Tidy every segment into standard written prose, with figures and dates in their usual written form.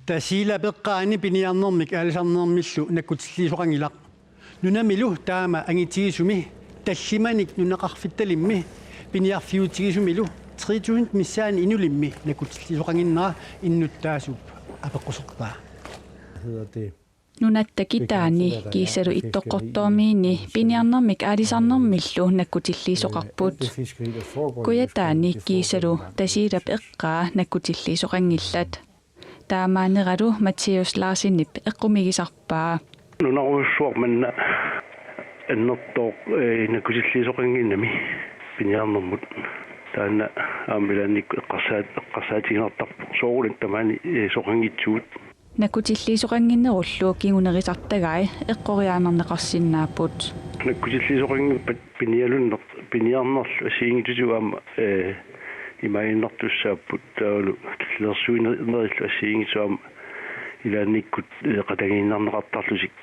Tasila beqqaani piniarnermik aalisarnermillu nakkutilliisoqangilaq nunamilu taama angitigisumi tallimanik nunaqarfittalimmi piniarfiutigisummilu 3000 missaani inulimmi nakkutilliisoqanginnera innuttaasup apeqqusoqpaa hedder det. Nunattakitaani kiisalu ittoqqortormiini piniarnermik aalisarnermillu nakkutilliisoqarput kuyataani kiisalu tasilap eqqaa nakkutilliisoqangillat taamaaneralu Mattius Larsinip eqqumigisarpaa nunarussuarmanna annertoq nakkutilliisoqanginnami piniarnermut taanna aamilaannik eqqarsaatiginertarpu soorulin tamaani soqangitsuut nakkutilliisoqanginnerullu kingunerisartagai eqqoriaanernеқарсиннааппут nakkutilliisoqangippat piniarnerlu asiingitusuama имаиннартуссааппут таалу киллерсуинерилла ассиингисуама илаанниккут qatagиннарнеқартарлусик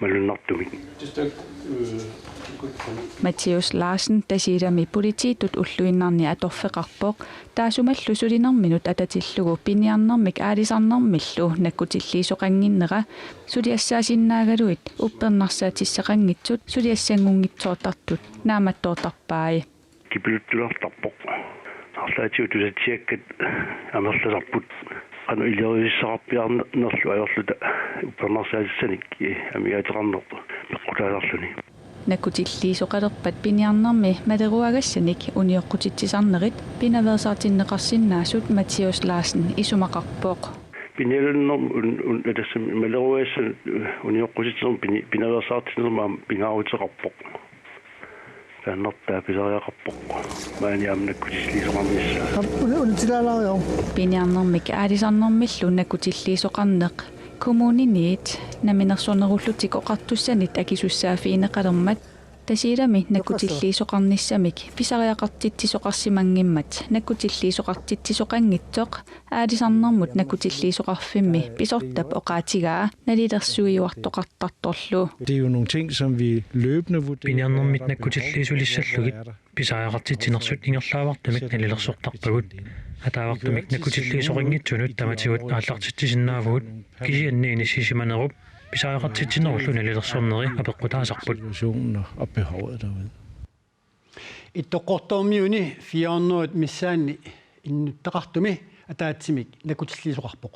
малуннартумик Mattius Larsen tasirami politiitut ulluinnarni atorfeqarpoq taasumallu sulinerminut atatillugu piniarnermik aalisarnermillu nakkutilliisoqanginnera suliassaasinnaagaluit uppernarsaatissaqangitsut suliassangungitsoortartut naamattoortarpaai кипилуттулартарпоқ арлаатиу тусатсиаккат амерласарпут ану илерисарпиарнерлу аёрлута uppernarsaatissаник амигаатерарнерто пеққутааларлуни nakkutilliisoqalerpat piniarnermi maleruagassanik unioqqutitsisarnerit pinaversaartinneqarsinnaasut Mattius Larsen isumaqarpoq pinialunnerm atassam maleruagassan unioqqutitsisarm pinaversaartinnermaam pingaarutеқарpoq тааннартаа писариақарпоқ маани наккутиллиисоқарнisса Untilalario. piniarnermik aalisarnermillu nakkutilliisoqarneq kommuniniit naminersornerullutik oqartussanit akisussaafiineqalermat tasilami nakkutilliisoqarnissamik pisariaqartitsisoqarsimangimmat nakkutilliisoqartitsisoqangitsoq aalisarnermut nakkutilliisoqarfimmi pisortap oqaatigaa nalidersuiuartoqartartorlu Det er jo nogle ting, som vi løbende vurderer. Piniarnermit nakkutilliisulissallugut pisariaqartitsinersut ingerlaavartumik nalilersortarpagut атаавартумик наккутиллиисоқингитсунут таматигут ааллартитсиннаавгут кисианниини сисиманеруп писаақартитсинеруллу налилерсорнери апеққутаасарпут Situationen og behovet derude. иттоққортормиуни 400 миссаани иннуттақартуми атаатсимик наккутиллиисоқарпоқ